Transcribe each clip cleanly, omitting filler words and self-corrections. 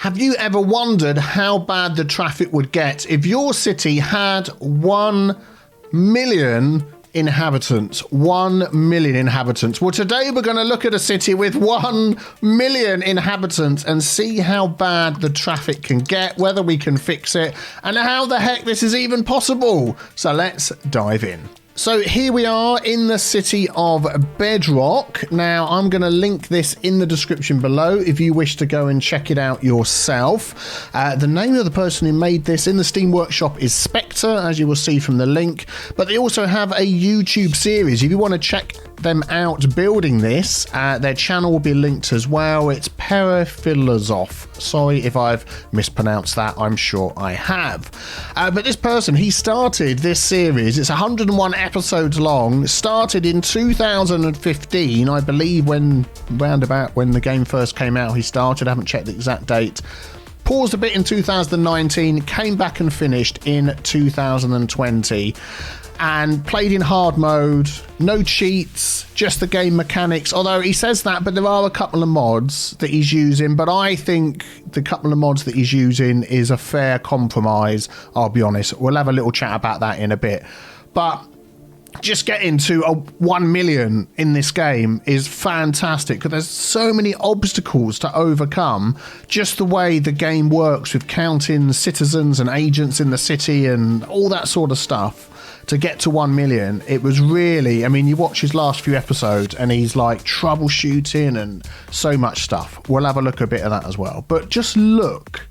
Have you ever wondered how bad the traffic would get if your city had 1 million inhabitants? 1 million inhabitants. Well, today we're going to look at a city with 1 million inhabitants and see how bad the traffic can get, whether we can fix it, and how the heck this is even possible. So let's dive in. So here we are in the city of Bedrock. Now, I'm going to link this in the description below if you wish to go and check it out yourself. The name of the person who made this in the Steam Workshop is Spectre, as you will see from the link. But they also have a YouTube series. If you want to check them out building this, their channel will be linked as well. It's Perifilosoph. Sorry if I've mispronounced that. I'm sure I have. But this person, he started this series. It's 101 episodes long. Started in 2015, I believe, roundabout when the game first came out. He started. I haven't checked the exact date. Paused a bit in 2019. Came back and finished in 2020. And played in hard mode, no cheats, just the game mechanics. Although he says that, but there are a couple of mods that he's using. But I think the couple of mods that he's using is a fair compromise, I'll be honest. We'll have a little chat about that in a bit. But just getting to 1 million in this game is fantastic because there's so many obstacles to overcome. Just the way the game works with counting citizens and agents in the city and all that sort of stuff. To get to 1 million, it was really, I mean, you watch his last few episodes and he's like troubleshooting and so much stuff. We'll have a look at a bit of that as well. But just look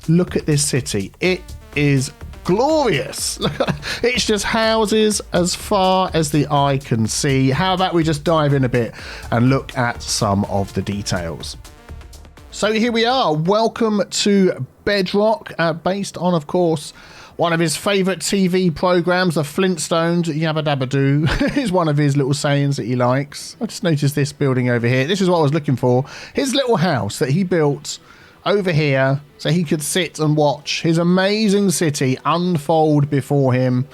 at this city. It is glorious. It's just houses as far as the eye can see. How about we just dive in a bit and look at some of the details. So here we are. Welcome to Bedrock, based on, of course, one of his favourite TV programmes, The Flintstones. Yabba Dabba Doo is one of his little sayings that he likes. I just noticed this building over here. This is what I was looking for. His little house that he built over here so he could sit and watch his amazing city unfold before him.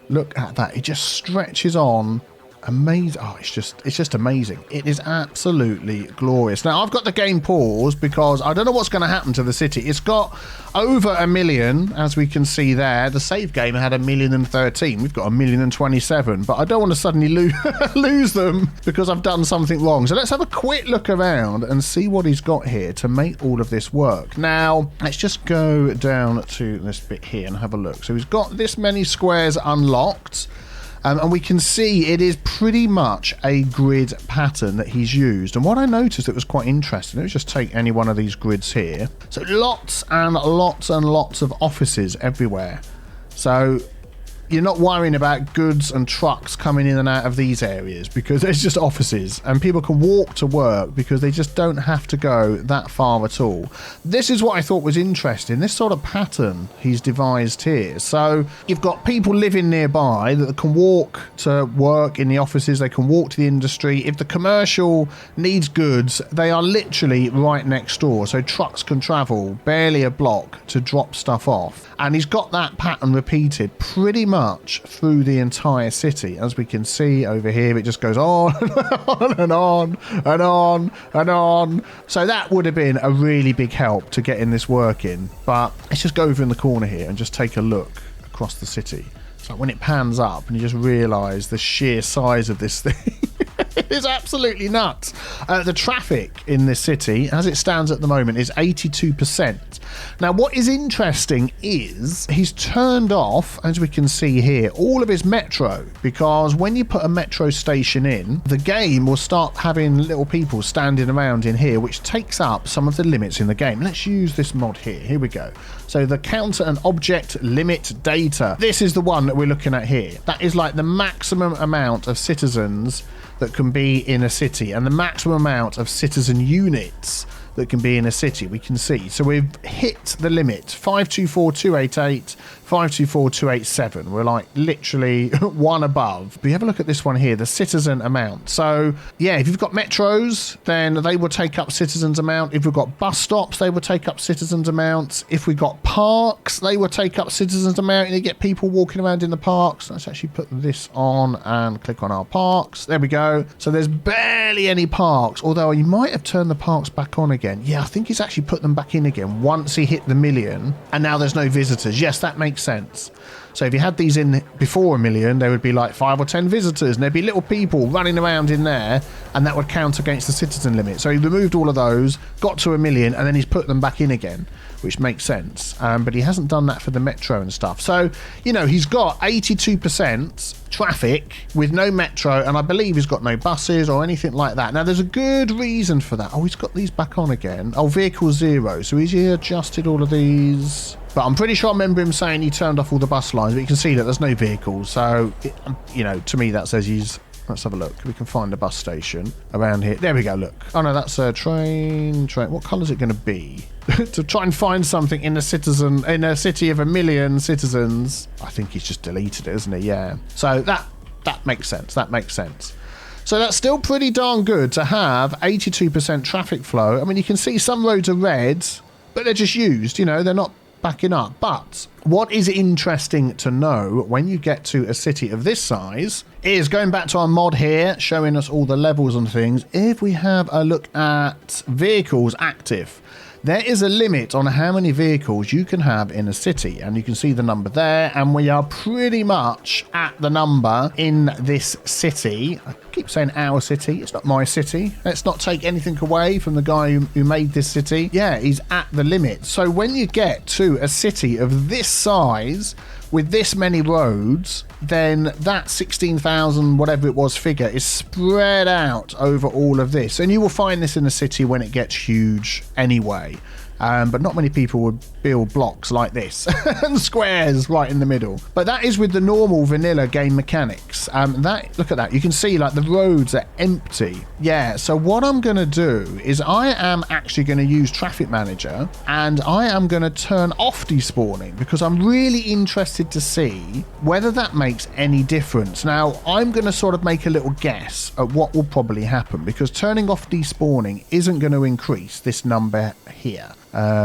Look at that. It just stretches on. Amazing. Oh, it's just amazing. It is absolutely glorious. Now, I've got the game paused because I don't know what's going to happen to the city. It's got over 1 million, as we can see there. The save game had 1,013,000. We've got 1,027,000, but I don't want to suddenly lose them because I've done something wrong. So let's have a quick look around and see what he's got here to make all of this work. Now, let's just go down to this bit here and have a look. So he's got this many squares unlocked. And we can see it is pretty much a grid pattern that he's used. And what I noticed that was quite interesting, let's just take any one of these grids here. So lots and lots and lots of offices everywhere. So you're not worrying about goods and trucks coming in and out of these areas because there's just offices and people can walk to work because they just don't have to go that far at all. This is what I thought was interesting, this sort of pattern he's devised here. So you've got people living nearby that can walk to work in the offices, they can walk to the industry. If the commercial needs goods, they are literally right next door. So trucks can travel barely a block to drop stuff off. And he's got that pattern repeated pretty much through the entire city. As we can see over here, it just goes on and on and on and on. So that would have been a really big help to getting this working. But let's just go over in the corner here and just take a look across the city. It's like when it pans up and you just realise the sheer size of this thing. It's absolutely nuts. The traffic in this city, as it stands at the moment, is 82%. Now, what is interesting is he's turned off, as we can see here, all of his metro, because when you put a metro station in, the game will start having little people standing around in here, which takes up some of the limits in the game. Let's use this mod here. Here we go. So the counter and object limit data. This is the one that we're looking at here. That is like the maximum amount of citizens that can be in a city and the maximum amount of citizen units that can be in a city. We can see. So we've hit the limit. 524,288, 524,287. We're like literally one above. But you have a look at this one here, the citizen amount. So yeah, if you've got metros, then they will take up citizens amount. If we've got bus stops, they will take up citizens amounts. If we've got parks, they will take up citizens amount, and you get people walking around in the parks. Let's actually put this on and click on our parks. There we go. So there's barely any parks, although you might have turned the parks back on again. Yeah, I think he's actually put them back in again once he hit the 1 million, and now there's no visitors. Yes, that makes sense. So if you had these in before 1 million, there would be like 5 or 10 visitors, and there'd be little people running around in there, and that would count against the citizen limit. So he removed all of those, got to 1 million, and then he's put them back in again, which makes sense. But he hasn't done that for the metro and stuff. So, you know, he's got 82% traffic with no metro, and I believe he's got no buses or anything like that. Now, there's a good reason for that. Oh, he's got these back on again. Oh, vehicle 0. So he's adjusted all of these. But I'm pretty sure I remember him saying he turned off all the bus lines, but you can see that there's no vehicles. So, you know, to me that says he's... Let's have a look. We can find a bus station around here. There we go, look. Oh, no, that's a train. What colour is it going to be? To try and find something in a city of 1 million citizens. I think he's just deleted it, isn't he? Yeah. So that makes sense. That makes sense. So that's still pretty darn good to have 82% traffic flow. I mean, you can see some roads are red, but they're just used, you know, they're not backing up. But what is interesting to know when you get to a city of this size is going back to our mod here, showing us all the levels and things. If we have a look at vehicles active, there is a limit on how many vehicles you can have in a city, and you can see the number there, and we are pretty much at the number in this city. I keep saying our city, it's not my city. Let's not take anything away from the guy who made this city. Yeah, he's at the limit. So when you get to a city of this size with this many roads, then that 16,000 whatever it was figure is spread out over all of this, and you will find this in a city when it gets huge anyway. But not many people would build blocks like this and squares right in the middle. But that is with the normal vanilla game mechanics. Look at that. You can see like the roads are empty. Yeah, so what I'm going to do is I am actually going to use Traffic Manager, and I am going to turn off despawning because I'm really interested to see whether that makes any difference. Now, I'm going to sort of make a little guess at what will probably happen, because turning off despawning isn't going to increase this number here.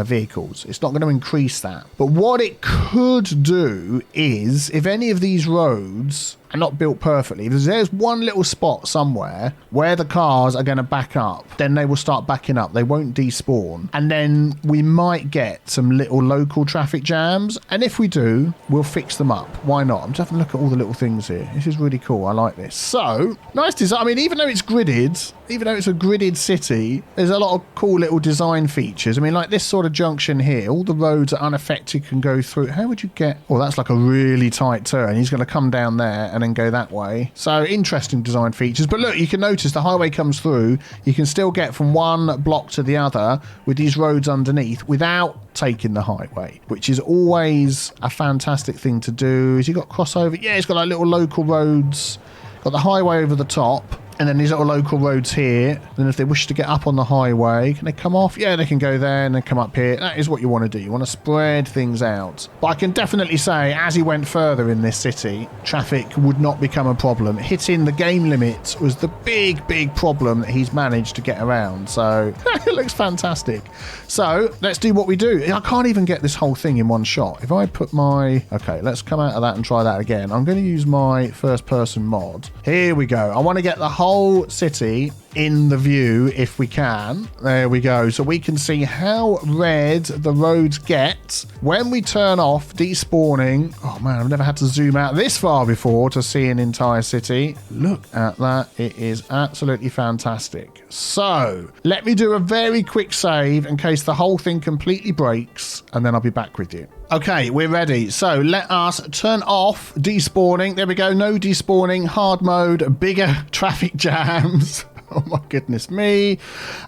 Vehicles. It's not going to increase that. But what it could do is, if any of these roads are not built perfectly, if there's one little spot somewhere where the cars are going to back up, then they will start backing up. They won't despawn. And then we might get some little local traffic jams. And if we do, we'll fix them up. Why not? I'm just having a look at all the little things here. This is really cool. I like this. So, nice design. I mean, even though it's gridded, even though it's a gridded city, there's a lot of cool little design features. I mean, like this sort of junction here, all the roads are unaffected, can go through. How would you get... Oh, that's like a really tight turn. He's going to come down there and then go that way. So interesting design features. But look, you can notice the highway comes through. You can still get from one block to the other with these roads underneath without taking the highway, which is always a fantastic thing to do. Has he got crossover? Yeah, he's got like little local roads. Got the highway over the top, and then these little local roads here. Then if they wish to get up on the highway, can they come off? Yeah, they can go there and then come up here. That is what you want to do. You want to spread things out. But I can definitely say, as he went further in this city, traffic would not become a problem. Hitting the game limit was the big problem that he's managed to get around. So it looks fantastic. So let's do what we do. I can't even get this whole thing in one shot. If I put my... Okay, let's come out of that and try that again. I'm going to use my first person mod. Here we go. I want to get the whole city in the view if we can. There we go. So we can see how red the roads get when we turn off despawning. Oh man, I've never had to zoom out this far before to see an entire city. Look at that. It is absolutely fantastic. So let me do a very quick save in case the whole thing completely breaks, and then I'll be back with you. Okay, we're ready. So let us turn off despawning. There we go. No despawning. Hard mode. Bigger traffic jams. Oh my goodness me.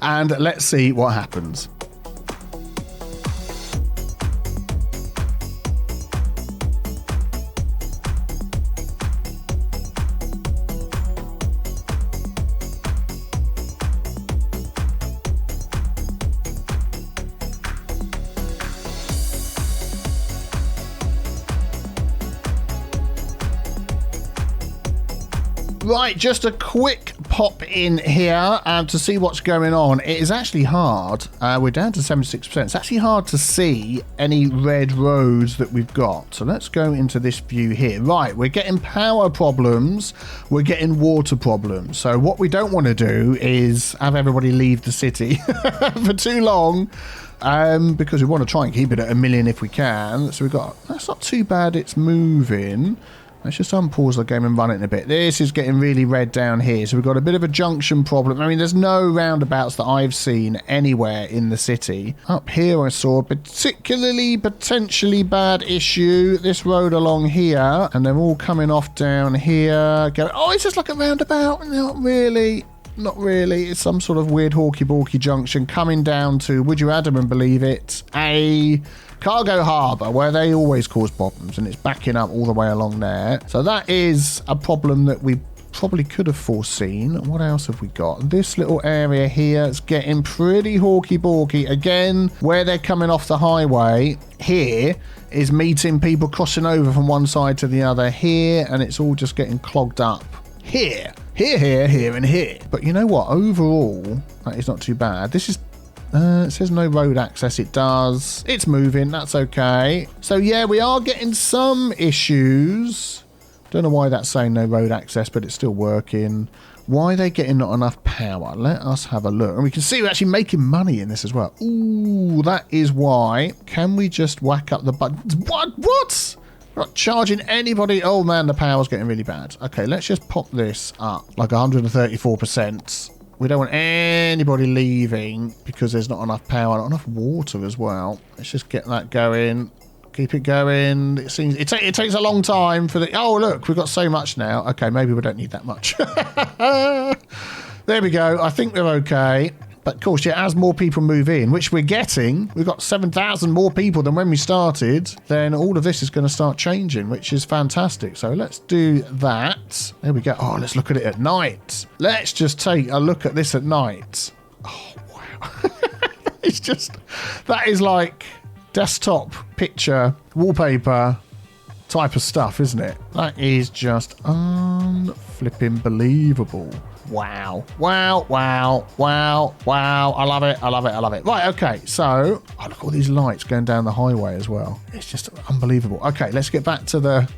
And let's see what happens. Right, just a quick pop in here to see what's going on. It is actually hard. We're down to 76%. It's actually hard to see any red roads that we've got. So let's go into this view here. Right, we're getting power problems. We're getting water problems. So what we don't want to do is have everybody leave the city for too long. Because we want to try and keep it at 1 million if we can. So we've got, that's not too bad, it's moving. Let's just unpause the game and run it in a bit. This is getting really red down here. So we've got a bit of a junction problem. I mean, there's no roundabouts that I've seen anywhere in the city. Up here I saw a potentially bad issue. This road along here. And they're all coming off down here. Oh, it's just like a roundabout. Not really. Not really. It's some sort of weird hawky-balky junction coming down to, would you Adam and believe it, a cargo harbour where they always cause problems, and it's backing up all the way along there. So that is a problem that we probably could have foreseen. What else have we got? This little area here is getting pretty hawky-balky. Again, where they're coming off the highway here is meeting people crossing over from one side to the other here, and it's all just getting clogged up here, and here. But you know what? Overall, that is not too bad. This is, it says no road access. It does. It's moving. That's okay. So yeah, we are getting some issues. Don't know why that's saying no road access, but it's still working. Why are they getting not enough power? Let us have a look. And we can see we're actually making money in this as well. Ooh, that is why. Can we just whack up the buttons? What? Not charging anybody. Oh man, the power's getting really bad. Okay, let's just pop this up like 134%. We don't want anybody leaving because there's not enough power, not enough water as well. Let's just get that going. Keep it going. It seems it takes a long time for the. Oh look, we've got so much now. Okay, maybe we don't need that much. There we go. I think we're okay. But of course, yeah, as more people move in, which we're getting, we've got 7,000 more people than when we started, then all of this is going to start changing, which is fantastic. So let's do that. There we go. Oh, let's look at it at night. Let's just take a look at this at night. Oh, wow. It's just, that is like desktop picture, wallpaper type of stuff, isn't it? That is just flipping believable. Wow. Wow, wow, wow, wow. I love it. I love it. I love it. Right, okay. So, oh, look at all these lights going down the highway as well. It's just unbelievable. Okay, let's get back to the...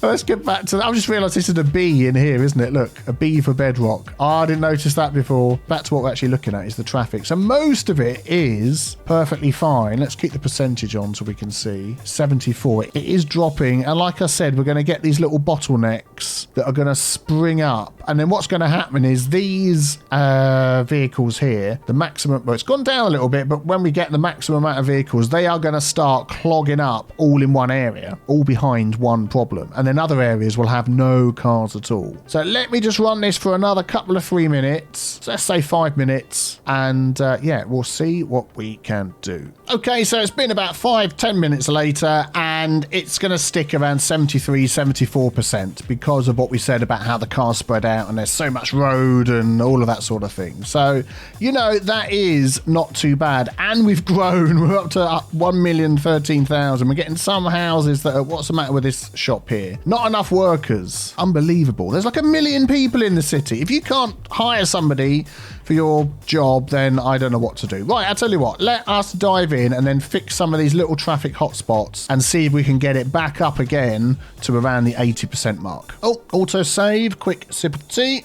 Let's get back to that. I've just realised this is a B in here, isn't it? Look, a B for bedrock. Oh, I didn't notice that before. Back to what we're actually looking at is the traffic. So most of it is perfectly fine. Let's keep the percentage on so we can see. 74. It is dropping. And like I said, we're going to get these little bottlenecks that are going to spring up. And then what's going to happen is these vehicles here, the maximum, well, it's gone down a little bit, but when we get the maximum amount of vehicles, they are going to start clogging up all in one area, all behind one problem. And then other areas will have no cars at all. So let me just run this for another couple of 3 minutes. So let's say 5 minutes. And yeah, we'll see what we can do. Okay, so it's been about 5-10 minutes later, and it's going to stick around 73-74% because of what we said about how the cars spread out and there's so much road and all of that sort of thing. So, you know, that is not too bad. And we've grown. We're up to 1,013,000. We're getting some houses that are, what's the matter with this shop here? Not enough workers. Unbelievable. There's like 1 million people in the city. If you can't hire somebody for your job, then I don't know what to do. Right, I'll tell you what. Let us dive in and then fix some of these little traffic hotspots and see if we can get it back up again to around the 80% mark. Oh, auto save. Quick sip of tea.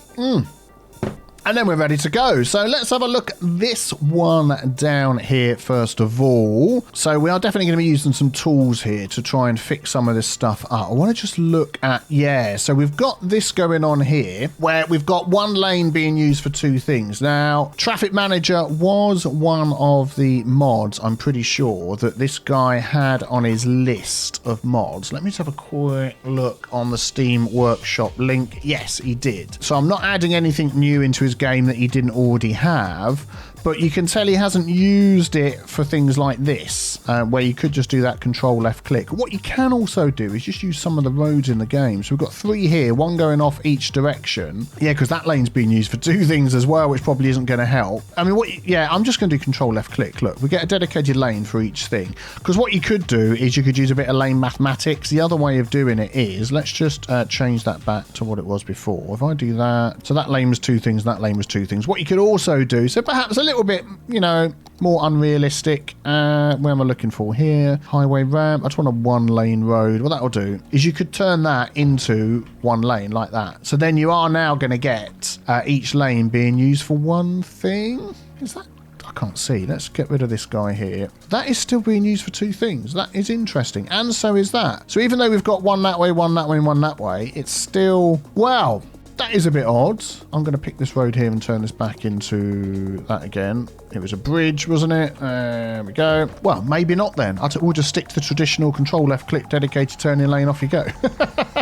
And then we're ready to go. So let's have a look at this one down here first of all. So we are definitely going to be using some tools here to try and fix some of this stuff up. I want to just look at, yeah, so we've got this going on here where we've got one lane being used for two things. Now, Traffic Manager was one of the mods, I'm pretty sure, that this guy had on his list of mods. Let me just have a quick look on the Steam Workshop link. Yes, he did. So I'm not adding anything new into his game that he didn't already have, but you can tell he hasn't used it for things like this, where you could just do that control left click. What you can also do is just use some of the roads in the game. So we've got 3 here, 1 going off each direction. Yeah, because that lane's being used for 2 things as well, which probably isn't going to help. I mean, I'm just going to do control left click. Look, we get a dedicated lane for each thing. Because what you could do is you could use a bit of lane mathematics. The other way of doing it is, let's just change that back to what it was before. If I do that, so that lane was 2 things, that lane was 2 things. What you could also do, so perhaps a little bit, you know, more unrealistic. Where am I looking for here? Highway ramp. I just want a 1 lane road. What that'll do is you could turn that into 1 lane like that. So then you are now going to get each lane being used for 1 thing. Is that? I can't see. Let's get rid of this guy here. That is still being used for 2 things. That is interesting. And so is that. So even though we've got 1 that way, 1 that way, and 1 that way, it's still... Wow. That is a bit odd. I'm going to pick this road here and turn this back into that again. It was a bridge, wasn't it? There we go. Well, maybe not then. We'll just stick to the traditional control left click dedicated turning lane, off you go.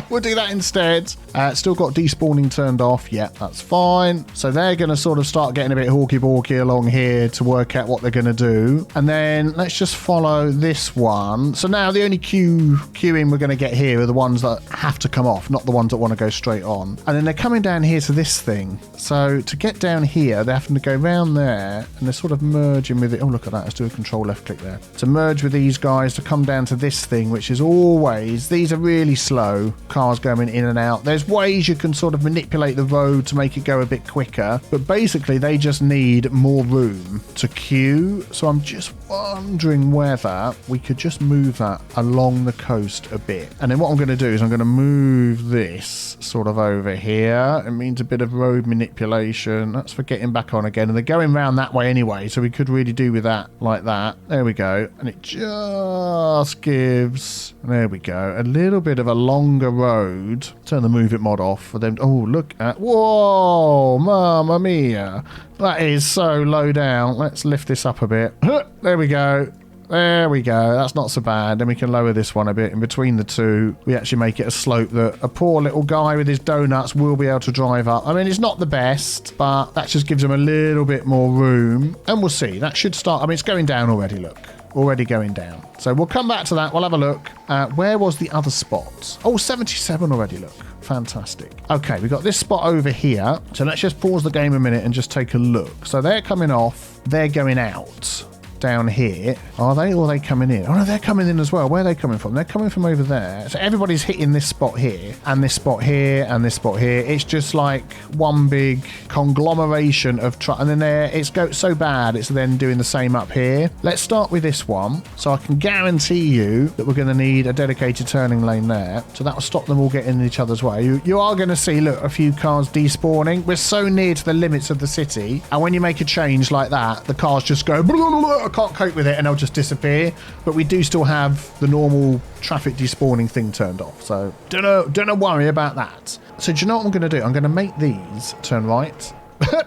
We'll do that instead. Still got despawning turned off. Yeah, that's fine. So they're going to sort of start getting a bit hawky-balky along here to work out what they're going to do. And then let's just follow this one. So now the only queuing we're going to get here are the ones that have to come off, not the ones that want to go straight on. And then they're coming down here to this thing. So to get down here, they're having to go around there and they're sort of merging with it. Oh, look at that. Let's do a control left click there. To merge with these guys to come down to this thing, which is always, these are really slow cars going in and out. There's ways you can sort of manipulate the road to make it go a bit quicker, but basically they just need more room to queue. So I'm just wondering whether we could just move that along the coast a bit. And then what I'm going to do is I'm going to move this sort of over here. It means a bit of road manipulation. That's for getting back on again. And they're going round that way anyway, so we could really do with that like that. There we go. And it just gives, there we go, a little bit of a longer road. Turn the move it mod off for them. Oh, look at, whoa, mamma mia. That is so low down. Let's lift this up a bit. There we go. There we go. That's not so bad. Then we can lower this one a bit. In between the two, we actually make it a slope that a poor little guy with his donuts will be able to drive up. I mean, it's not the best, but that just gives him a little bit more room. And we'll see. That should start. I mean, it's going down already, look. Already going down. So we'll come back to that. We'll have a look. Where was the other spot? Oh, 77 already, look. Fantastic. Okay, we've got this spot over here. So let's just pause the game a minute and just take a look. So they're coming off. They're going out. Down here. Are they, or are they coming in? Oh no, they're coming in as well. Where are they coming from? They're coming from over there. So everybody's hitting this spot here, and this spot here, and this spot here. It's just like one big conglomeration of and then it's so bad it's then doing the same up here. Let's start with this one. So I can guarantee you that we're going to need a dedicated turning lane there. So that will stop them all getting in each other's way. You are going to see, look, a few cars despawning. We're so near to the limits of the city, and when you make a change like that, the cars just go blah, blah, blah, I can't cope with it, and they'll just disappear. But we do still have the normal traffic despawning thing turned off, so don't worry about that. So do you know what I'm going to do? I'm going to make these turn right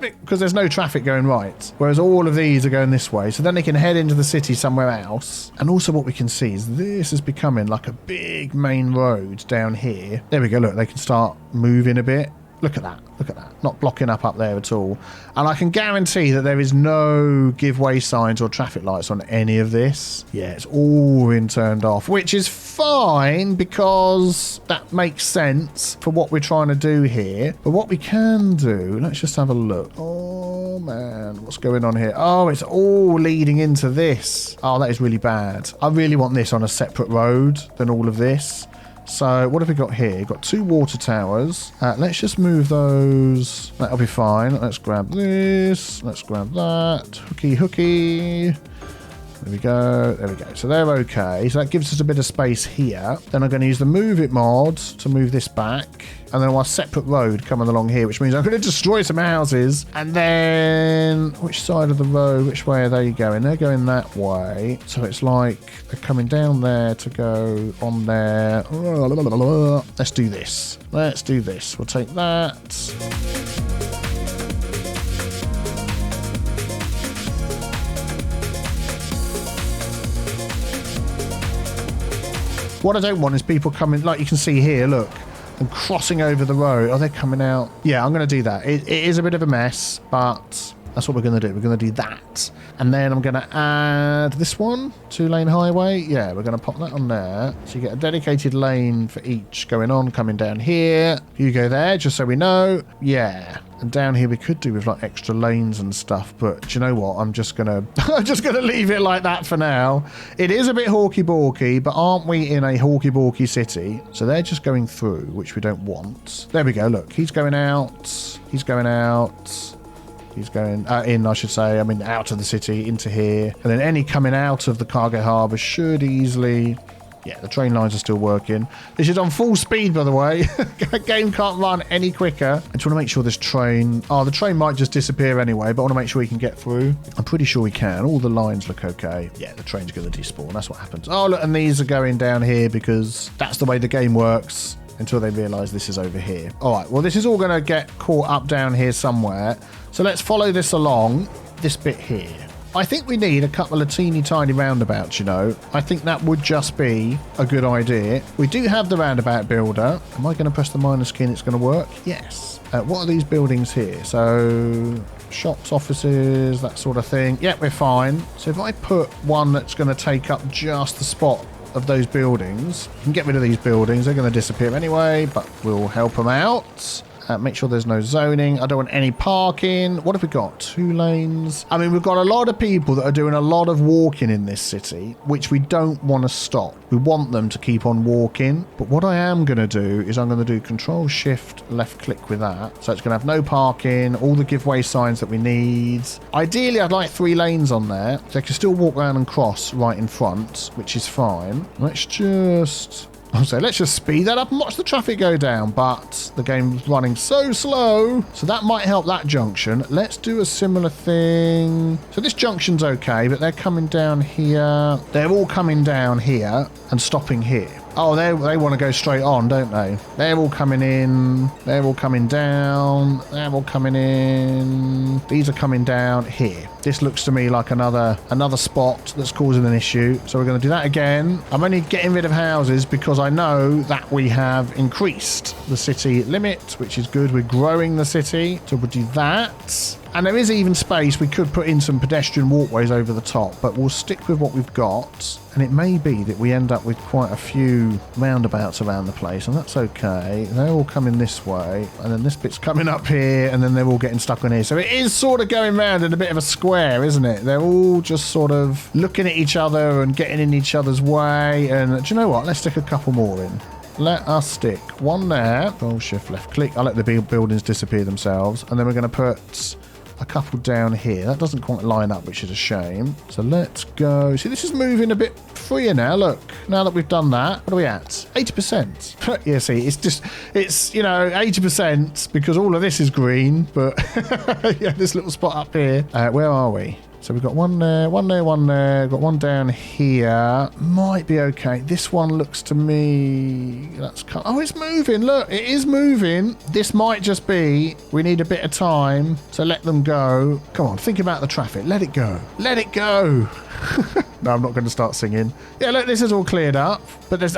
because there's no traffic going right, whereas all of these are going this way, so then they can head into the city somewhere else. And also what we can see is this is becoming like a big main road down here. There we go. Look, they can start moving a bit. Look at that. Look at that. Not blocking up there at all. And I can guarantee that there is no give way signs or traffic lights on any of this. Yeah, it's all been turned off, which is fine because that makes sense for what we're trying to do here. But what we can do, let's just have a look. Oh, man. What's going on here? Oh, it's all leading into this. Oh, that is really bad. I really want this on a separate road than all of this. So what have we got here? We've got 2 water towers. Let's just move those. That'll be fine. Let's grab this. Let's grab that. Hooky. There we go. There we go. So they're okay. So that gives us a bit of space here. Then I'm going to use the move it mod to move this back. And then our separate road coming along here, which means I'm going to destroy some houses. And then which side of the road, which way are they going? They're going that way. So it's like they're coming down there to go on there. Let's do this. Let's do this. We'll take that. What I don't want is people coming, like you can see here, look, and crossing over the road. Oh, they're coming out. Yeah, I'm going to do that. It is a bit of a mess, but That's what we're going to do. We're going to do that. And then I'm going to add this one, 2-lane highway. Yeah, we're going to pop that on there. So you get a dedicated lane for each going on, coming down here. You go there, just so we know. Yeah. And down here we could do with like extra lanes and stuff, but do you know what? I'm just gonna leave it like that for now. It is a bit hawky-balky, but aren't we in a hawky-balky city? So they're just going through, which we don't want. There we go. Look, he's going out. He's going out. He's going in, I should say. I mean, out of the city into here, and then any coming out of the cargo harbour should easily. Yeah, the train lines are still working. This is on full speed, by the way. Game can't run any quicker. I just want to make sure this train... Oh, the train might just disappear anyway, but I want to make sure we can get through. I'm pretty sure we can. All the lines look okay. Yeah, the train's going to despawn. That's what happens. Oh, look, and these are going down here because that's the way the game works until they realise this is over here. All right, well, this is all going to get caught up down here somewhere. So let's follow this along, this bit here. I think we need a couple of teeny tiny roundabouts, you know. I think that would just be a good idea. We do have the roundabout builder. Am I going to press the minus key and it's going to work? Yes. What are these buildings here? So shops, offices, that sort of thing. Yep, we're fine. So if I put one that's going to take up just the spot of those buildings, you can get rid of these buildings. They're going to disappear anyway, but we'll help them out. Make sure there's no zoning. I don't want any parking. What have we got? 2 lanes. I mean, we've got a lot of people that are doing a lot of walking in this city, which we don't want to stop. We want them to keep on walking. But what I am going to do is I'm going to do Control Shift left click with that. So it's going to have no parking, all the giveaway signs that we need. Ideally, I'd like 3 lanes on there. So they can still walk around and cross right in front, which is fine. Let's just speed that up and watch the traffic go down, but the game's running so slow. So that might help that junction. Let's do a similar thing. So this junction's okay, but they're coming down here. They're all coming down here and stopping here. Oh, they want to go straight on, don't they? They're all coming in. They're all coming down. They're all coming in. These are coming down here. This looks to me like another spot that's causing an issue. So we're going to do that again. I'm only getting rid of houses because I know that we have increased the city limit, which is good. We're growing the city. So we'll do that. And there is even space. We could put in some pedestrian walkways over the top, but we'll stick with what we've got. And it may be that we end up with quite a few roundabouts around the place, and that's okay. They're all coming this way, and then this bit's coming up here, and then they're all getting stuck on here. So it is sort of going round in a bit of a square, isn't it? They're all just sort of looking at each other and getting in each other's way. And do you know what? Let's stick a couple more in. Let us stick one there. Control Shift left click. I'll let the buildings disappear themselves, and then we're going to put a couple down here. That doesn't quite line up, which is a shame. So let's go. See, this is moving a bit freer now. Look, now that we've done that, what are we at? 80%. Yeah, see, it's, you know, 80% because all of this is green, but yeah, this little spot up here. Where are we? So we've got one there, one there, one there. Got one down here. Might be okay. This one looks to me... Oh, it's moving. Look, it is moving. This might just be... We need a bit of time to let them go. Come on, think about the traffic. Let it go. Let it go. No, I'm not going to start singing. Yeah, look, this is all cleared up. But there's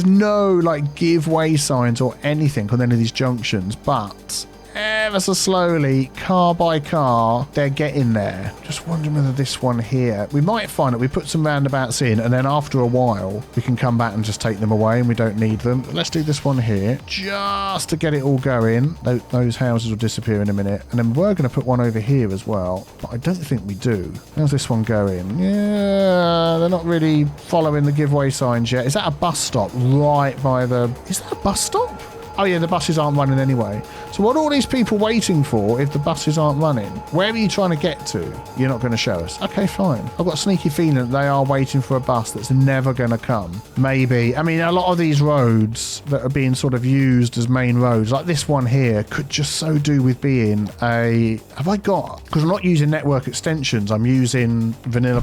no, like, give way signs or anything on any of these junctions. But... ever so slowly, car by car, they're getting there. Just wondering whether this one here, we might find that we put some roundabouts in, and then after a while we can come back and just take them away and we don't need them. But let's do this one here just to get it all going. Those houses will disappear in a minute, and then we're going to put one over here as well, but I don't think we do. How's this one going? Yeah, they're not really following the giveaway signs yet. Is that a bus stop right by the... Is that a bus stop? Oh yeah, the buses aren't running anyway. So what are all these people waiting for if the buses aren't running? Where are you trying to get to? You're not going to show us. Okay, fine. I've got a sneaky feeling that they are waiting for a bus that's never going to come. Maybe. I mean, a lot of these roads that are being sort of used as main roads, like this one here, could just so do with being a... Have I got... Because I'm not using network extensions, I'm using Vanilla++.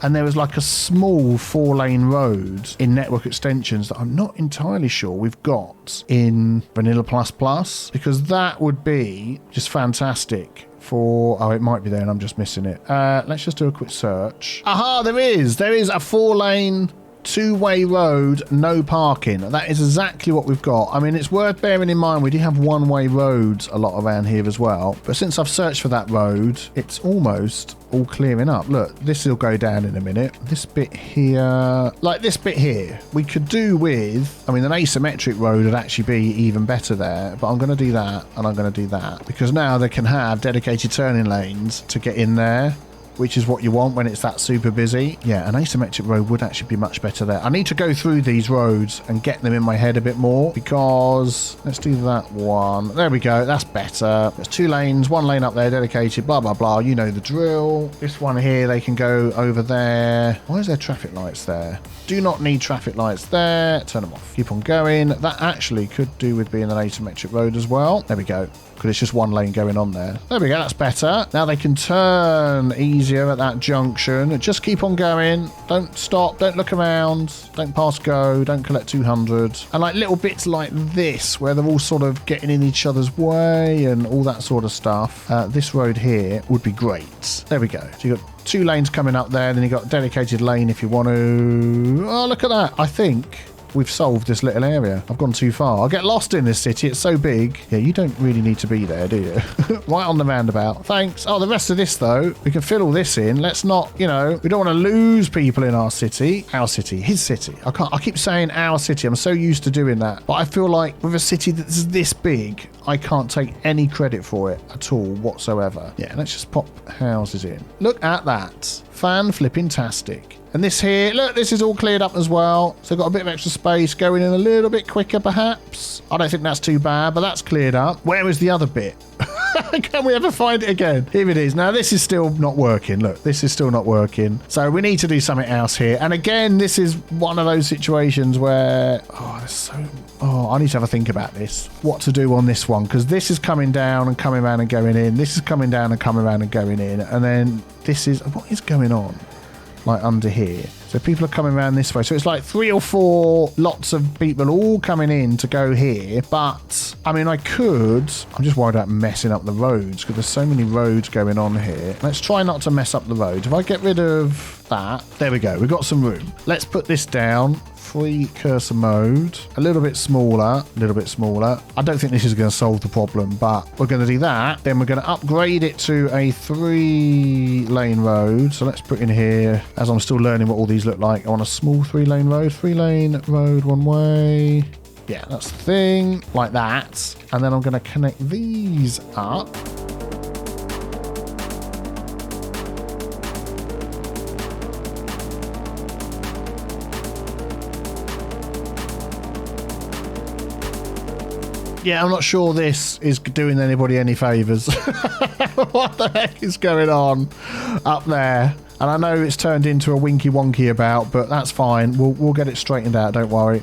And there was like a small 4-lane road in network extensions that I'm not entirely sure we've got in Vanilla++, because that would be just fantastic for... Oh, it might be there and I'm just missing it. Let's just do a quick search. Aha, there is a 4-lane two-way road, no parking. That is exactly what we've got. I mean, it's worth bearing in mind we do have one-way roads a lot around here as well. But since I've searched for that road, it's almost all clearing up. Look, this will go down in a minute. This bit here, like this bit here, we could do with, I mean, an asymmetric road would actually be even better there. But I'm going to do that and I'm going to do that because now they can have dedicated turning lanes to get in there, which is what you want when it's that super busy. Yeah, an asymmetric road would actually be much better there. I need to go through these roads and get them in my head a bit more because let's do that one. There we go. That's better. There's 2 lanes, 1 lane up there dedicated, blah, blah, blah. You know the drill. This one here, they can go over there. Why is there traffic lights there? Do not need traffic lights there. Turn them off. Keep on going. That actually could do with being an asymmetric road as well. There we go. Because it's just 1 lane going on there. There we go, that's better. Now they can turn easier at that junction. Just keep on going. Don't stop, don't look around, don't pass go, don't collect 200. And like little bits like this, where they're all sort of getting in each other's way and all that sort of stuff. This road here would be great. There we go. So you've got 2 lanes coming up there, then you've got a dedicated lane if you want to. Oh, look at that. I think we've solved this little area. I've gone too far. I'll get lost in this city. It's so big. Yeah, you don't really need to be there, do you? Right on the roundabout. Thanks. Oh, the rest of this, though, we can fill all this in. Let's not, you know, we don't want to lose people in our city. Our city. His city. I keep saying our city. I'm so used to doing that. But I feel like with a city that's this big, I can't take any credit for it at all whatsoever. Yeah, let's just pop houses in. Look at that. Fan-flipping-tastic. And this here, look, this is all cleared up as well. So got a bit of extra space going in a little bit quicker, perhaps. I don't think that's too bad, but that's cleared up. Where is the other bit? Can we ever find it again? Here it is. Now, this is still not working. Look, this is still not working. So we need to do something else here. And again, this is one of those situations where, I need to have a think about this. What to do on this one. Because this is coming down and coming around and going in. This is coming down and coming around and going in. And then this is, what is going on? Like under here. So people are coming around this way. So it's like 3 or 4 lots of people all coming in to go here. But, I mean, I'm just worried about messing up the roads because there's so many roads going on here. Let's try not to mess up the road. If I get rid of that, there we go. We've got some room. Let's put this down. Free cursor mode. A little bit smaller. A little bit smaller. I don't think this is going to solve the problem, but we're going to do that. Then we're going to upgrade it to a 3-lane road. So let's put in here, as I'm still learning what all these look like, I want a small 3-lane road. 3-lane road, 1 way. Yeah, that's the thing. Like that. And then I'm going to connect these up. Yeah, I'm not sure this is doing anybody any favours. What the heck is going on up there? And I know it's turned into a winky wonky about, but that's fine. We'll get it straightened out, don't worry.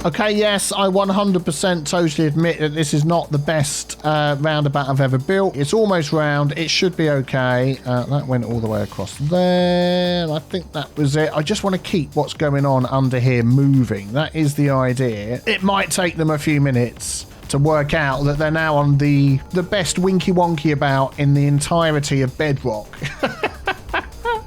Okay, yes, I 100% totally admit that this is not the best roundabout I've ever built. It's almost round. It should be okay. That went all the way across there. I think that was it. I just want to keep what's going on under here moving. That is the idea. It might take them a few minutes to work out that they're now on the best winky wonky about in the entirety of Bedrock.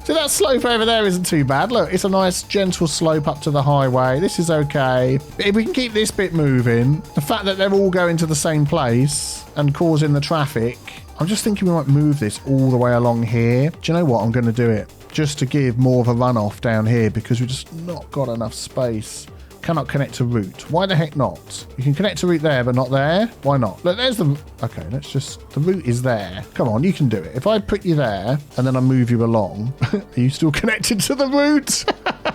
So that slope over there isn't too bad. Look, it's a nice gentle slope up to the highway. This is okay. But if we can keep this bit moving, the fact that they're all going to the same place and causing the traffic, I'm just thinking we might move this all the way along here. Do you know what? I'm going to do it just to give more of a runoff down here because we've just not got enough space. Cannot connect to route. Why the heck not? You can connect to route there, but not there. Why not? Look, there's the... Okay, let's just... The route is there. Come on, you can do it. If I put you there and then I move you along, are you still connected to the route?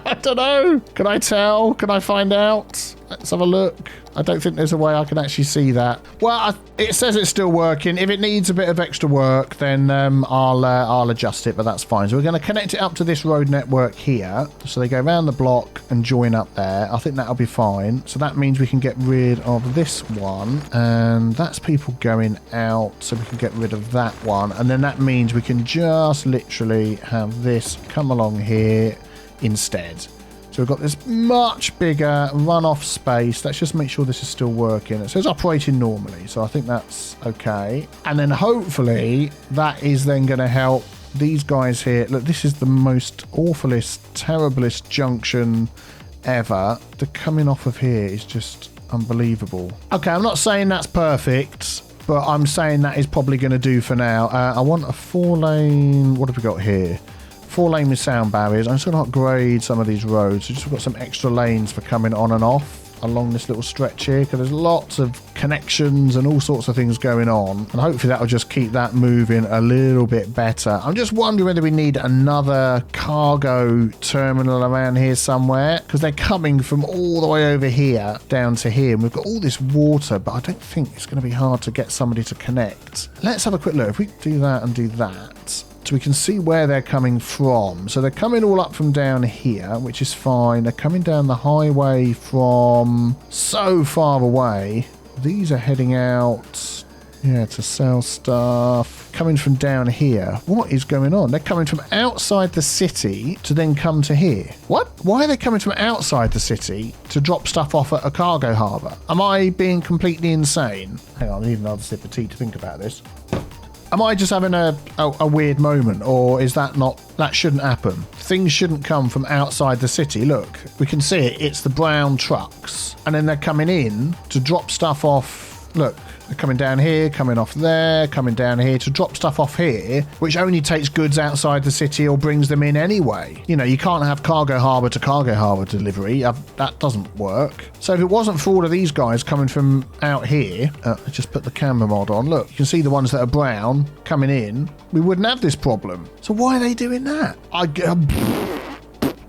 I don't know. Can I tell? Can I find out? Let's have a look. I don't think there's a way I can actually see that. Well, it says it's still working. If it needs a bit of extra work, then I'll adjust it, but that's fine. So we're going to connect it up to this road network here. So they go around the block and join up there. I think that'll be fine. So that means we can get rid of this one. And that's people going out. So we can get rid of that one. And then that means we can just literally have this come along here instead. So we've got this much bigger runoff space. Let's just make sure this is still working. It says operating normally, so I think that's okay. And then hopefully that is then going to help these guys here. Look, this is the most awfulest, terriblest junction ever. The coming off of here is just unbelievable. Okay, I'm not saying that's perfect, but I'm saying that is probably going to do for now. I want a 4-lane. What have we got here? 4-lane with sound barriers. I'm just going to upgrade some of these roads. So just got some extra lanes for coming on and off along this little stretch here, because there's lots of connections and all sorts of things going on, and hopefully that will just keep that moving a little bit better. I'm just wondering whether we need another cargo terminal around here somewhere, because they're coming from all the way over here down to here, and we've got all this water, but I don't think it's going to be hard to get somebody to connect. Let's have a quick look. If we do that and do that, so we can see where they're coming from. So they're coming all up from down here, which is fine. They're coming down the highway from so far away. These are heading out, yeah, to sell stuff. Coming from down here. What is going on? They're coming from outside the city to then come to here. What? Why are they coming from outside the city to drop stuff off at a cargo harbour? Am I being completely insane? Hang on, I need another sip of tea to think about this. Am I just having a weird moment, or is that not, that shouldn't happen? Things shouldn't come from outside the city. Look, we can see it. It's the brown trucks. And then they're coming in to drop stuff off. Look, they're coming down here, coming off there, coming down here to drop stuff off here, which only takes goods outside the city or brings them in anyway. You know, you can't have cargo harbour to cargo harbour delivery. That doesn't work. So if it wasn't for all of these guys coming from out here, just put the camera mod on. Look, you can see the ones that are brown coming in. We wouldn't have this problem. So why are they doing that?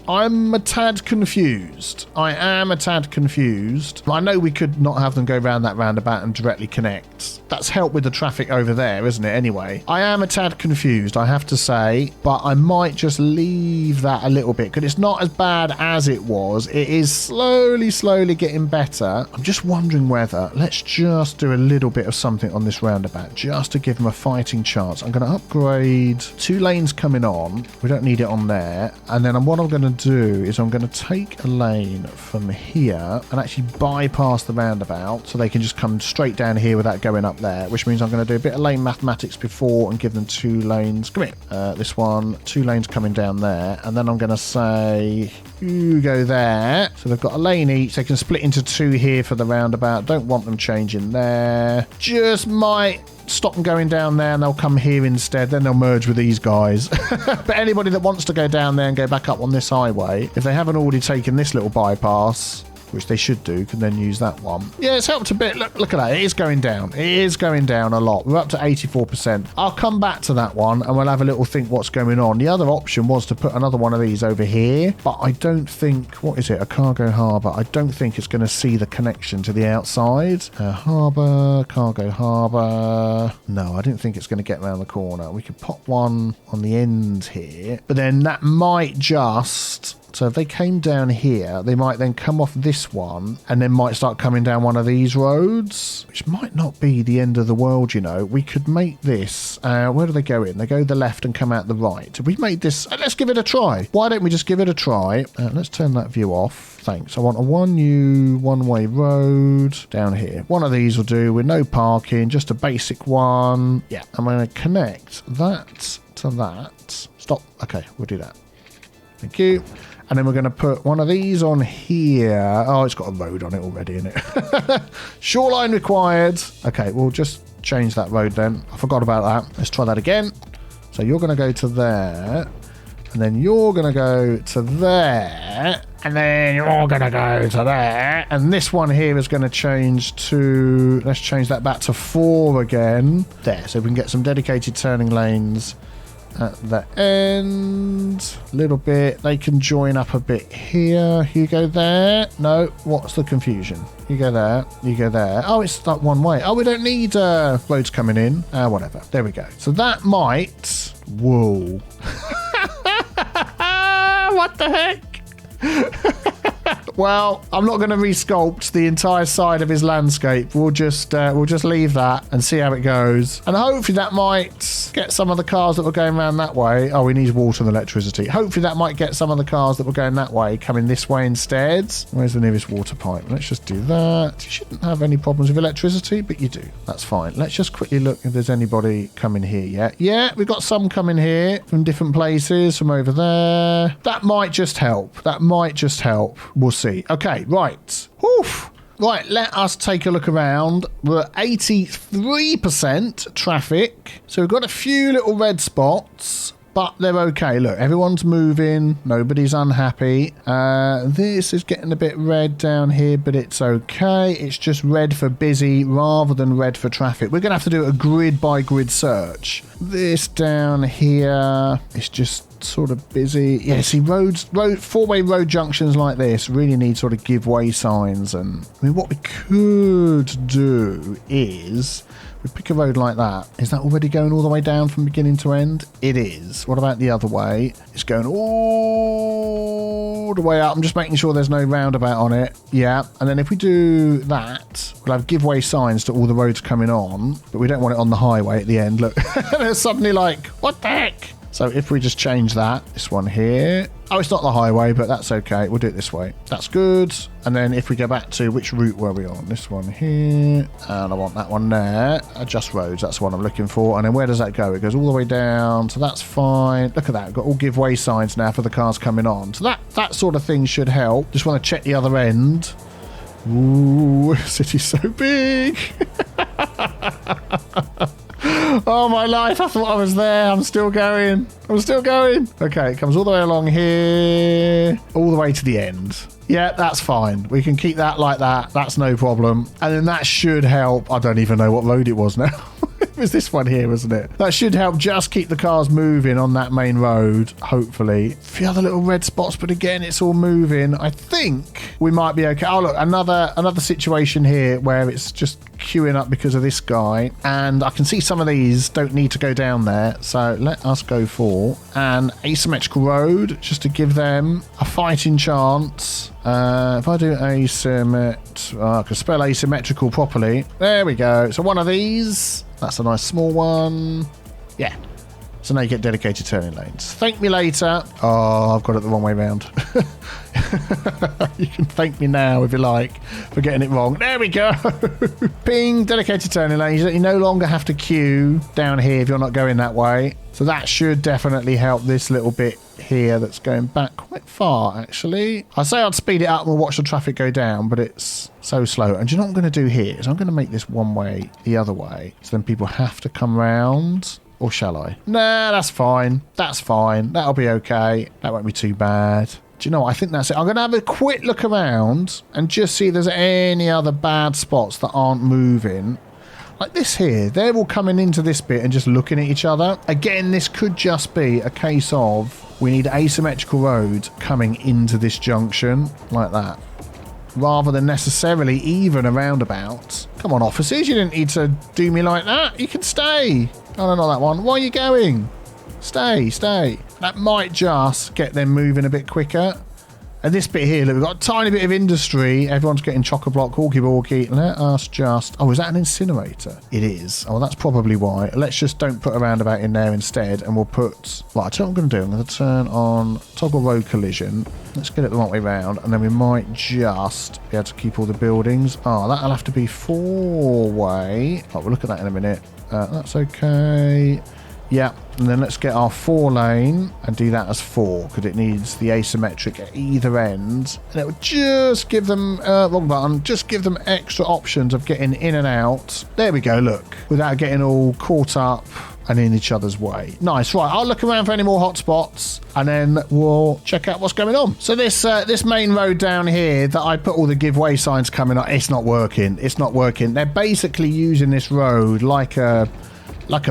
I'm a tad confused. I am a tad confused. I know we could not have them go around that roundabout and directly connect. That's helped with the traffic over there, isn't it? Anyway, I am a tad confused, I have to say, but I might just leave that a little bit because it's not as bad as it was. It is slowly getting better. I'm just wondering whether, let's just do a little bit of something on this roundabout just to give them a fighting chance. I'm going to upgrade 2 lanes coming on. We don't need it on there. And then what I'm going to do is I'm going to take a lane from here and actually bypass the roundabout so they can just come straight down here without going up there, which means I'm going to do a bit of lane mathematics before and give them 2 lanes. Come here. This one, 2 lanes coming down there, and then I'm going to say you go there. So they've got a lane each. They can split into 2 here for the roundabout. Don't want them changing there. Just might stop them going down there and they'll come here instead. Then they'll merge with these guys. But anybody that wants to go down there and go back up on this highway, if they haven't already taken this little bypass, which they should do, can then use that one. Yeah, it's helped a bit. Look at that. It is going down. It is going down a lot. We're up to 84%. I'll come back to that one and we'll have a little think what's going on. The other option was to put another one of these over here, but I don't think, what is it, a cargo harbour? I don't think it's going to see the connection to the outside. Harbour, cargo harbour. No, I don't think it's going to get around the corner. We could pop one on the end here, but then that might just... So if they came down here, they might then come off this one and then might start coming down one of these roads, which might not be the end of the world, you know. We could make this, where do they go in? They go the left and come out the right. If we made this, let's give it a try. Why don't we just give it a try? Let's turn that view off. Thanks. I want a one-way road down here. One of these will do with no parking, just a basic one. Yeah, I'm going to connect that to that. Stop. Okay, we'll do that. Thank you. And then we're going to put one of these on here. Oh, it's got a road on it already, isn't it? Shoreline required. Okay, we'll just change that road then. I forgot about that. Let's try that again. So you're going to go to there. And then you're going to go to there. And then you're going to go to there. And this one here is going to change to... Let's change that back to 4 again. There. So we can get some dedicated turning lanes at the end. A little bit. They can join up a bit here. You go there. No, what's the confusion? You go there. You go there. Oh, it's that one way. Oh, we don't need roads coming in. Whatever. There we go. So that might... Whoa. What the heck? Well, I'm not going to resculpt the entire side of his landscape. We'll just leave that and see how it goes. And hopefully that might get some of the cars that were going around that way. Oh, we need water and electricity. Hopefully that might get some of the cars that were going that way coming this way instead. Where's the nearest water pipe? Let's just do that. You shouldn't have any problems with electricity, but you do. That's fine. Let's just quickly look if there's anybody coming here yet. Yeah, we've got some coming here from different places, from over there. That might just help. That might just help. We'll see. Okay, right. Oof. Right, let us take a look around. We're at 83% traffic. So we've got a few little red spots, but they're okay. Look, everyone's moving. Nobody's unhappy. This is getting a bit red down here, but it's okay. It's just red for busy rather than red for traffic. We're going to have to do a grid by grid search. This down here is just sort of busy. Yeah, see, four-way road junctions like this really need sort of give way signs. And I mean, what we could do is we pick a road like that. Is that already going all the way down from beginning to end? It is. What about the other way? It's going all the way up. I'm just making sure there's no roundabout on it. Yeah, and then if we do that, we'll have give way signs to all the roads coming on, but we don't want it on the highway at the end. Look, they're suddenly like, what the heck? So if we just change that, this one here. Oh, it's not the highway, but that's okay. We'll do it this way. That's good. And then if we go back to which route were we on? This one here. And I want that one there. Adjust roads. That's what I'm looking for. And then where does that go? It goes all the way down. So that's fine. Look at that. We've got all give way signs now for the cars coming on. So that sort of thing should help. Just want to check the other end. Ooh, city's so big. Oh, my life. I thought I was there. I'm still going. Okay, it comes all the way along here, all the way to the end. Yeah, that's fine. We can keep that like that. That's no problem. And then that should help. I don't even know what road it was now. It was this one here, wasn't it? That should help just keep the cars moving on that main road, hopefully. A few other little red spots, but again, it's all moving. I think we might be okay. Oh, look, another situation here where it's just queuing up because of this guy. And I can see some of these don't need to go down there. So let us go for an asymmetrical road just to give them a fighting chance. If I do I can spell asymmetrical properly. There we go. So one of these. That's a nice small one. Yeah. So now you get dedicated turning lanes. Thank me later. Oh, I've got it the wrong way round. You can thank me now if you like for getting it wrong. There we go. Ping, dedicated turning lanes. You no longer have to queue down here if you're not going that way. So that should definitely help this little bit here that's going back quite far, actually. I say I'd speed it up and we'll watch the traffic go down, but it's so slow. And do you know what I'm going to do here? Is I'm going to make this one way the other way. So then people have to come round. Or shall I? Nah, that's fine. That's fine. That'll be okay. That won't be too bad. Do you know what? I think that's it. I'm going to have a quick look around and just see if there's any other bad spots that aren't moving. Like this here. They're all coming into this bit and just looking at each other. Again, this could just be a case of we need asymmetrical road coming into this junction like that, rather than necessarily even a roundabout. Come on, officers. You didn't need to do me like that. You can stay. Oh, no, not that one. Why are you going? Stay. That might just get them moving a bit quicker. And this bit here, look, we've got a tiny bit of industry. Everyone's getting chock-a-block, hawky-walky. Let us just... Oh, is that an incinerator? It is. Oh, well, that's probably why. Let's just don't put a roundabout in there instead, and we'll put... Right, I'll tell you what I'm going to do. I'm going to turn on toggle road collision. Let's get it the right way round, and then we might just be able to keep all the buildings. Oh, that'll have to be four-way. Oh, we'll look at that in a minute. That's okay. Yeah, and then let's get our 4 lane and do that as 4 because it needs the asymmetric at either end. And it would just give them, wrong button, just give them extra options of getting in and out. There we go, look, without getting all caught up and in each other's way. Nice, right, I'll look around for any more hotspots and then we'll check out what's going on. So this main road down here that I put all the give way signs coming up, it's not working. They're basically using this road like a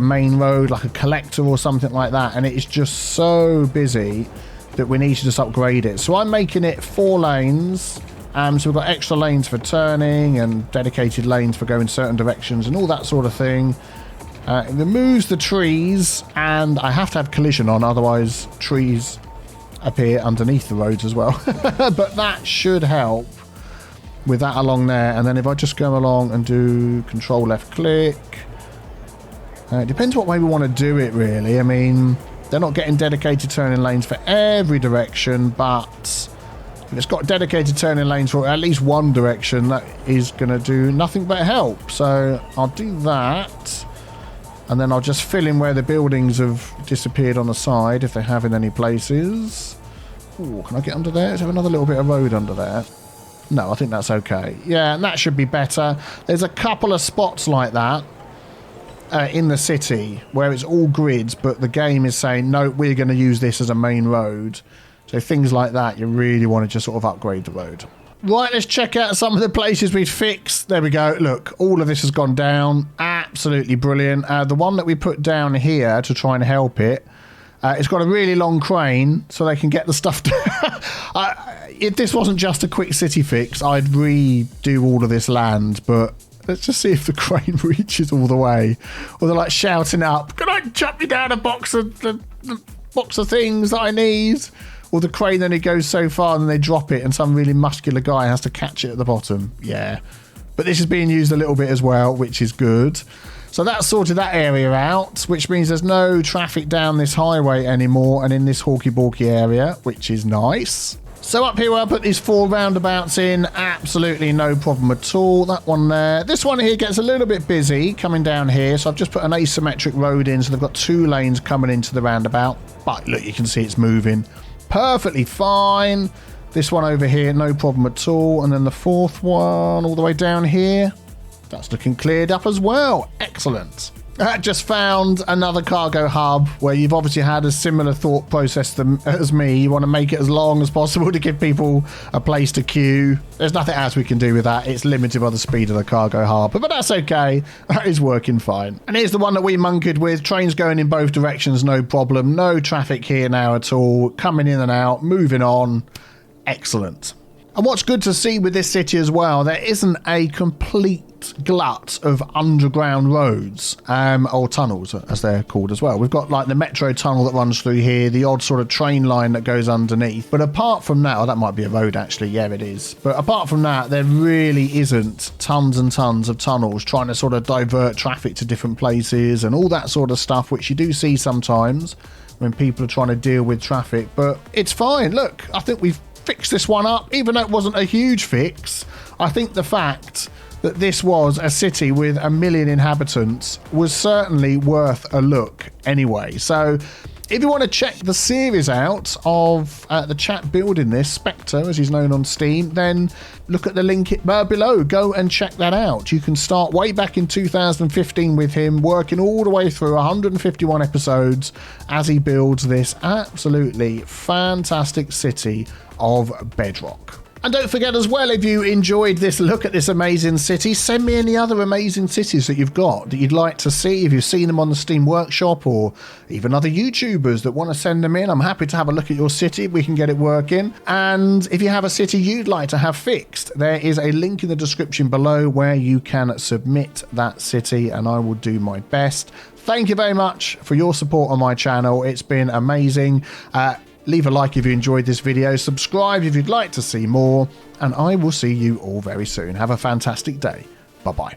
main road, like a collector or something like that, and it is just so busy that we need to just upgrade it. So I'm making it 4 lanes, so we've got extra lanes for turning and dedicated lanes for going certain directions and all that sort of thing. It removes the trees, and I have to have collision on, otherwise trees appear underneath the roads as well. But that should help with that along there. And then if I just go along and do control left click, it depends what way we want to do it, really. I mean, they're not getting dedicated turning lanes for every direction, but if it's got dedicated turning lanes for at least one direction, that is going to do nothing but help. So I'll do that, and then I'll just fill in where the buildings have disappeared on the side, if they have in any places. Ooh, can I get under there? Is there another little bit of road under there? No, I think that's okay. Yeah, and that should be better. There's a couple of spots like that in the city where it's all grids, but the game is saying, no, we're going to use this as a main road. So things like that, you really want to just sort of upgrade the road. Right, let's check out some of the places we've fixed. There we go. Look, all of this has gone down. Absolutely brilliant. The one that we put down here to try and help it, it's got a really long crane so they can get the stuff down. If this wasn't just a quick city fix, I'd redo all of this land, but let's just see if the crane reaches all the way. Or they're like shouting up, can I chuck you down a box of things that I need? Or the crane only goes so far and then they drop it and some really muscular guy has to catch it at the bottom. Yeah. But this is being used a little bit as well, which is good. So that sorted that area out, which means there's no traffic down this highway anymore and in this hawky-balky area, which is nice. So up here I'll put these 4 roundabouts in, absolutely no problem at all. That one there. This one here gets a little bit busy coming down here, so I've just put an asymmetric road in, so they've got 2 lanes coming into the roundabout. But look, you can see it's moving perfectly fine. This one over here, no problem at all. And then the 4th one all the way down here, that's looking cleared up as well. Excellent. I just found another cargo hub where you've obviously had a similar thought process as me. You want to make it as long as possible to give people a place to queue. There's nothing else we can do with that. It's limited by the speed of the cargo hub, but that's okay. That is working fine. And here's the one that we monkeyed with. Trains going in both directions, no problem. No traffic here now at all. Coming in and out, moving on. Excellent. And what's good to see with this city as well, there isn't a complete glut of underground roads, or tunnels as they're called as well. We've got like the metro tunnel that runs through here, the odd sort of train line that goes underneath. But apart from that, oh, that might be a road actually, yeah it is. But apart from that, there really isn't tons and tons of tunnels trying to sort of divert traffic to different places and all that sort of stuff, which you do see sometimes when people are trying to deal with traffic. But it's fine. Look, I think we've fixed this one up, even though it wasn't a huge fix. I think the fact that this was a city with 1 million inhabitants was certainly worth a look anyway. So if you want to check the series out of the chap building this, Spectre as he's known on Steam, then look at the link below. Go and check that out. You can start way back in 2015 with him, working all the way through 151 episodes as he builds this absolutely fantastic city of Bedrock. And don't forget as well, if you enjoyed this look at this amazing city, send me any other amazing cities that you've got that you'd like to see. If you've seen them on the Steam Workshop, or even other YouTubers that want to send them in, I'm happy to have a look at your city. We can get it working. And if you have a city you'd like to have fixed, there is a link in the description below where you can submit that city, and I will do my best. Thank you very much for your support on my channel. It's been amazing. Leave a like if you enjoyed this video, subscribe if you'd like to see more, and I will see you all very soon. Have a fantastic day. Bye-bye.